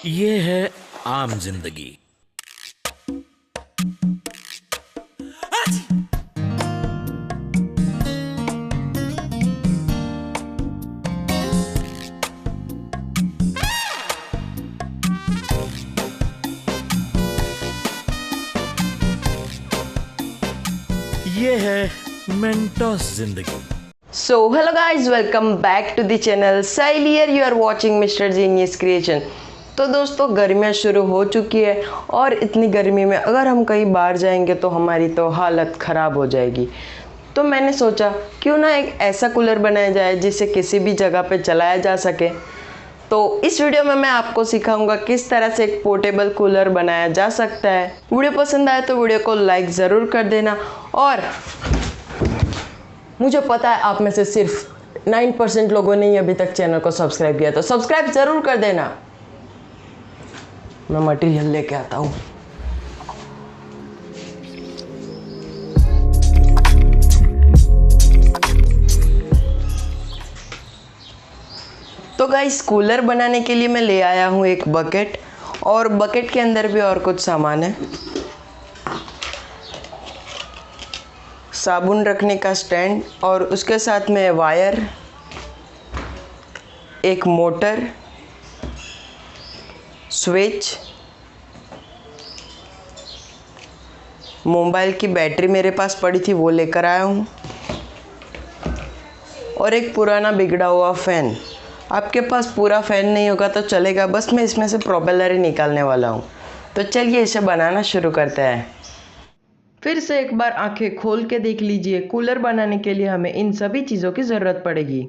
ये है आम जिंदगी। ये है मेंटोस जिंदगी। So hello guys, welcome back to the channel. Sail here, you are watching Mr. Genius Creation. तो दोस्तों गर्मियाँ शुरू हो चुकी है और इतनी गर्मी में अगर हम कहीं बाहर जाएंगे तो हमारी तो हालत ख़राब हो जाएगी। तो मैंने सोचा क्यों ना एक ऐसा कूलर बनाया जाए जिसे किसी भी जगह पे चलाया जा सके। तो इस वीडियो में मैं आपको सिखाऊंगा किस तरह से एक पोर्टेबल कूलर बनाया जा सकता है। वीडियो पसंद आए तो वीडियो को लाइक ज़रूर कर देना और मुझे पता है आप में से सिर्फ 9% लोगों ने ही अभी तक चैनल को सब्सक्राइब किया, तो सब्सक्राइब ज़रूर कर देना। मैं मटेरियल लेके आता हूँ। तो गाइस कूलर बनाने के लिए मैं ले आया हूँ एक बकेट और बकेट के अंदर भी और कुछ सामान है। साबुन रखने का स्टैंड और उसके साथ में वायर, एक मोटर, स्विच, मोबाइल की बैटरी मेरे पास पड़ी थी वो लेकर आया हूँ और एक पुराना बिगड़ा हुआ फ़ैन। आपके पास पूरा फ़ैन नहीं होगा तो चलेगा, बस मैं इसमें से प्रोपेलर ही निकालने वाला हूँ। तो चलिए इसे बनाना शुरू करते हैं। फिर से एक बार आंखें खोल के देख लीजिए, कूलर बनाने के लिए हमें इन सभी चीज़ों की ज़रूरत पड़ेगी।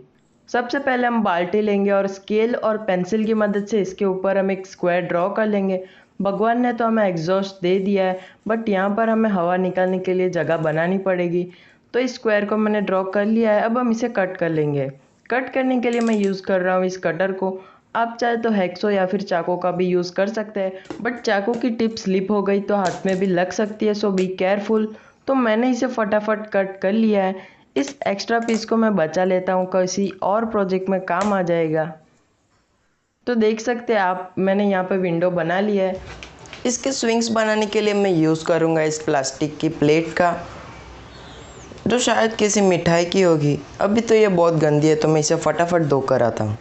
सबसे पहले हम बाल्टी लेंगे और स्केल और पेंसिल की मदद से इसके ऊपर हम एक स्क्वायर ड्रॉ कर लेंगे। भगवान ने तो हमें एग्जॉस्ट दे दिया है, बट यहाँ पर हमें हवा निकालने के लिए जगह बनानी पड़ेगी। तो इस स्क्वायर को मैंने ड्रॉ कर लिया है, अब हम इसे कट कर लेंगे। कट करने के लिए मैं यूज़ कर रहा हूँ इस कटर को। आप चाहे तो हैक्सो या फिर चाकू का भी यूज़ कर सकते हैं, बट चाकू की टिप स्लिप हो गई तो हाथ में भी लग सकती है, सो बी केयरफुल। तो मैंने इसे फटाफट कट कर लिया है। इस एक्स्ट्रा पीस को मैं बचा लेता हूँ, किसी और प्रोजेक्ट में काम आ जाएगा। तो देख सकते हैं आप, मैंने यहाँ पे विंडो बना लिया है। इसके स्विंग्स बनाने के लिए मैं यूज़ करूँगा इस प्लास्टिक की प्लेट का, जो शायद किसी मिठाई की होगी। अभी तो ये बहुत गंदी है तो मैं इसे फटाफट धो कर आता हूँ।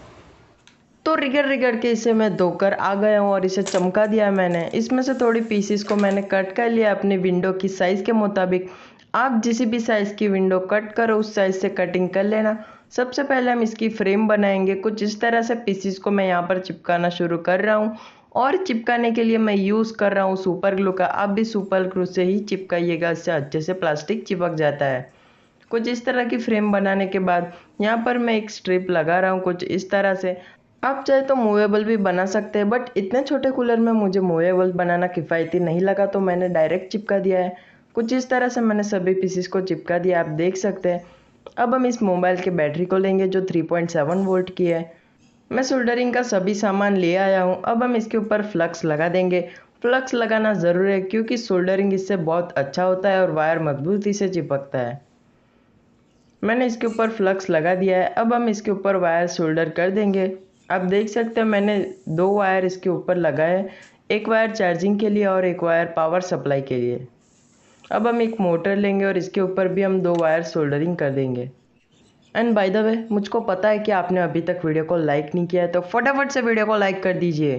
तो रिगड़ रिगड़ के इसे मैं धोकर आ गया हूँ और इसे चमका दिया है मैंने। इसमें से थोड़ी पीसीस को मैंने कट कर लिया अपनी विंडो की साइज़ के मुताबिक। आप जिस भी साइज़ की विंडो कट करो उस साइज़ से कटिंग कर लेना। सबसे पहले हम इसकी फ्रेम बनाएंगे। कुछ इस तरह से पीसीस को मैं यहाँ पर चिपकाना शुरू कर रहा हूँ और चिपकाने के लिए मैं यूज़ कर रहा हूँ सुपर ग्लू का। आप भी सुपर ग्लू से ही चिपकाइएगा, इससे अच्छे से प्लास्टिक चिपक जाता है। कुछ इस तरह की फ्रेम बनाने के बाद यहाँ पर मैं एक स्ट्रिप लगा रहा हूँ कुछ इस तरह से। आप चाहे तो मूवेबल भी बना सकते हैं, बट इतने छोटे कूलर में मुझे मूवेबल बनाना किफ़ायती नहीं लगा तो मैंने डायरेक्ट चिपका दिया है। कुछ इस तरह से मैंने सभी पीसेस को चिपका दिया, आप देख सकते हैं। अब हम इस मोबाइल के बैटरी को लेंगे जो 3.7 वोल्ट की है। मैं सोल्डरिंग का सभी सामान ले आया हूँ। अब हम इसके ऊपर फ्लक्स लगा देंगे। फ्लक्स लगाना ज़रूरी है क्योंकि सोल्डरिंग इससे बहुत अच्छा होता है और वायर मजबूती से चिपकता है। मैंने इसके ऊपर फ्लक्स लगा दिया है। अब हम इसके ऊपर वायर सोल्डर कर देंगे। आप देख सकते हैं मैंने 2 वायर इसके ऊपर लगाए, एक वायर चार्जिंग के लिए और एक वायर पावर सप्लाई के लिए। अब हम एक मोटर लेंगे और इसके ऊपर भी हम 2 वायर सोल्डरिंग कर देंगे। एंड बाय द वे, मुझको पता है कि आपने अभी तक वीडियो को लाइक नहीं किया है, तो फटाफट से वीडियो को लाइक कर दीजिए।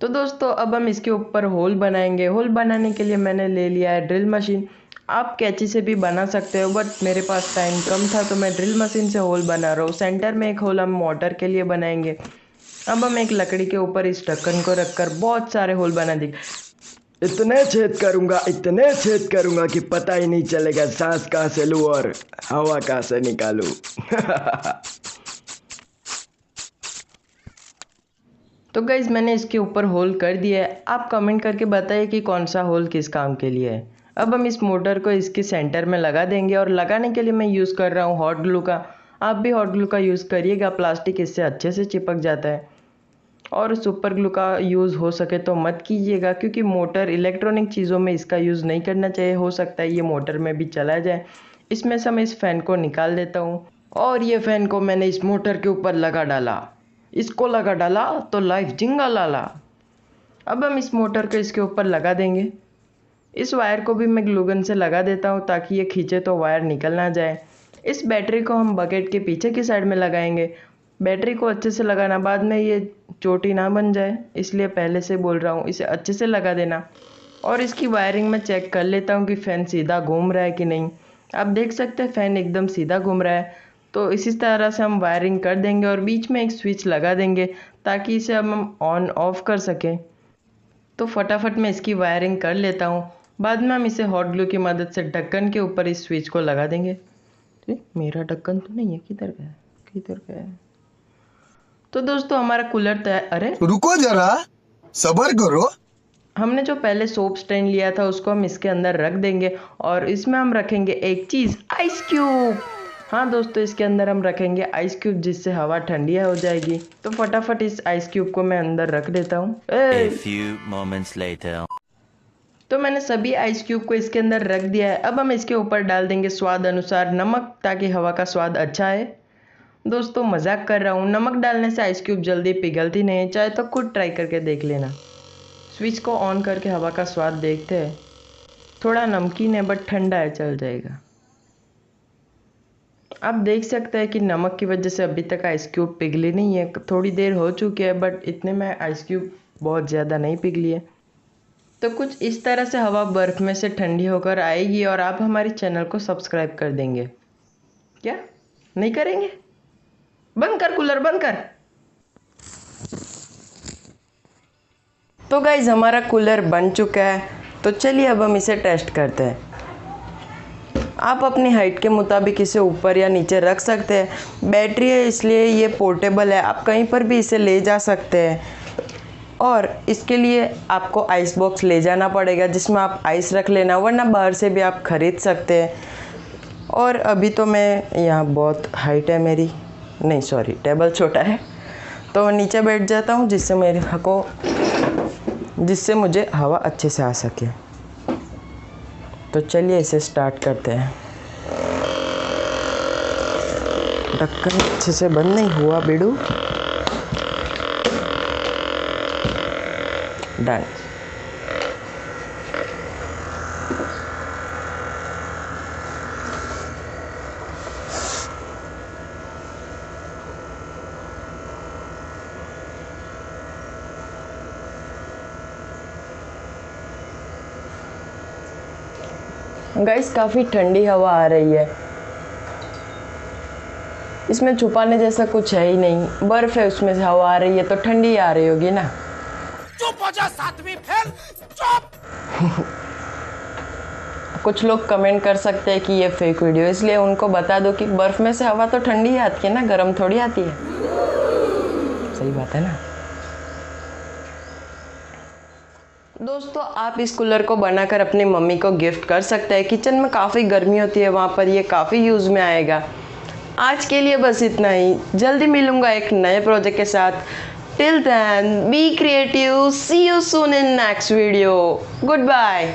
तो दोस्तों अब हम इसके ऊपर होल बनाएंगे। होल बनाने के लिए मैंने ले लिया है ड्रिल मशीन। आप कैंची से भी बना सकते हो, बट मेरे पास टाइम कम था तो मैं ड्रिल मशीन से होल बना रहा हूँ। सेंटर में एक होल हम मोटर के लिए बनाएंगे। अब हम एक लकड़ी के ऊपर इस ढक्कन को रखकर बहुत सारे होल बना देंगे। इतने छेद करूँगा कि पता ही नहीं चलेगा सांस कहाँ से लूँ और हवा कहाँ से निकालूँ। तो गाइज़ मैंने इसके ऊपर होल कर दिया है। आप कमेंट करके बताइए कि कौन सा होल किस काम के लिए है। अब हम इस मोटर को इसके सेंटर में लगा देंगे और लगाने के लिए मैं यूज़ कर रहा हूँ हॉट ग्लू का। आप भी हॉट ग्लू का यूज़ करिएगा, प्लास्टिक इससे अच्छे से चिपक जाता है। और सुपर ग्लू का यूज़ हो सके तो मत कीजिएगा क्योंकि मोटर इलेक्ट्रॉनिक चीज़ों में इसका यूज़ नहीं करना चाहिए। हो सकता है ये मोटर में भी चला जाए। इसमें से मैं इस फ़ैन को निकाल देता हूँ और ये फ़ैन को मैंने इस मोटर के ऊपर लगा डाला। इसको लगा डाला तो लाइफ जिंगा लाला। अब हम इस मोटर को इसके ऊपर लगा देंगे। इस वायर को भी मैं ग्लूगन से लगा देता हूँ ताकि ये खींचे तो वायर निकल ना जाए। इस बैटरी को हम बकेट के पीछे की साइड में लगाएंगे। बैटरी को अच्छे से लगाना, बाद में ये चोटी ना बन जाए, इसलिए पहले से बोल रहा हूँ इसे अच्छे से लगा देना। और इसकी वायरिंग में चेक कर लेता हूँ कि फ़ैन सीधा घूम रहा है कि नहीं। आप देख सकते हैं फ़ैन एकदम सीधा घूम रहा है। तो इसी तरह से हम वायरिंग कर देंगे और बीच में एक स्विच लगा देंगे ताकि इसे हम ऑन ऑफ कर सकें। तो फटाफट मैं इसकी वायरिंग कर लेता हूँ। बाद में हम इसे हॉट ग्लू की मदद से ढक्कन के ऊपर इस स्विच को लगा देंगे। मेरा ढक्कन तो नहीं है, किधर गया किधर गया। तो दोस्तों हमारा कूलर तैयार। अरे रुको जरा, सब्र करो। हमने जो पहले सोप स्टैंड लिया था उसको हम इसके अंदर रख देंगे और इसमें हम रखेंगे एक चीज़, आइस क्यूब। हाँ दोस्तों, इसके अंदर हम रखेंगे आइस क्यूब जिससे हवा ठंडी हो जाएगी। तो फटाफट इस आइस क्यूब को मैं अंदर रख देता हूँ। A few moments later. तो मैंने सभी आइस क्यूब को इसके अंदर रख दिया है। अब हम इसके ऊपर डाल देंगे स्वाद अनुसार नमक ताकि हवा का स्वाद अच्छा है। दोस्तों मजाक कर रहा हूँ, नमक डालने से आइस क्यूब जल्दी पिघलती नहीं, चाहे तो खुद ट्राई करके देख लेना। स्विच को ऑन करके हवा का स्वाद देखते हैं। थोड़ा नमकीन है बट ठंडा है, चल जाएगा। आप देख सकते हैं कि नमक की वजह से अभी तक आइस क्यूब पिघली नहीं है। थोड़ी देर हो चुकी है बट इतने में आइस क्यूब बहुत ज़्यादा नहीं पिघली है। तो कुछ इस तरह से हवा बर्फ़ में से ठंडी होकर आएगी और आप हमारी चैनल को सब्सक्राइब कर देंगे। क्या नहीं करेंगे? बंद कर कूलर, बंद कर। तो गाइज हमारा कूलर बन चुका है। तो चलिए अब हम इसे टेस्ट करते हैं। आप अपनी हाइट के मुताबिक इसे ऊपर या नीचे रख सकते हैं। बैटरी है इसलिए ये पोर्टेबल है, आप कहीं पर भी इसे ले जा सकते हैं। और इसके लिए आपको आइस बॉक्स ले जाना पड़ेगा जिसमें आप आइस रख लेना, वरना बाहर से भी आप ख़रीद सकते हैं। और अभी तो मैं यहाँ बहुत हाइट है मेरी, नहीं सॉरी टेबल छोटा है, तो मैं नीचे बैठ जाता हूँ जिससे मुझे हवा अच्छे से आ सके। तो चलिए इसे स्टार्ट करते हैं। ढक्कन अच्छे से बंद नहीं हुआ बेडू। डन। गाइस काफ़ी ठंडी हवा आ रही है। इसमें छुपाने जैसा कुछ है ही नहीं, बर्फ़ है उसमें से हवा आ रही है तो ठंडी आ रही होगी ना। चुप हो जा सातवीं फेल, चुप। कुछ लोग कमेंट कर सकते हैं कि ये फेक वीडियो, इसलिए उनको बता दो कि बर्फ़ में से हवा तो ठंडी ही आती है ना, गर्म थोड़ी आती है। सही बात है ना। दोस्तों आप इस कूलर को बनाकर अपनी मम्मी को गिफ्ट कर सकते हैं। किचन में काफ़ी गर्मी होती है, वहाँ पर ये काफ़ी यूज़ में आएगा। आज के लिए बस इतना ही। जल्दी मिलूँगा एक नए प्रोजेक्ट के साथ। Till then be creative, see you soon in next video. Good bye.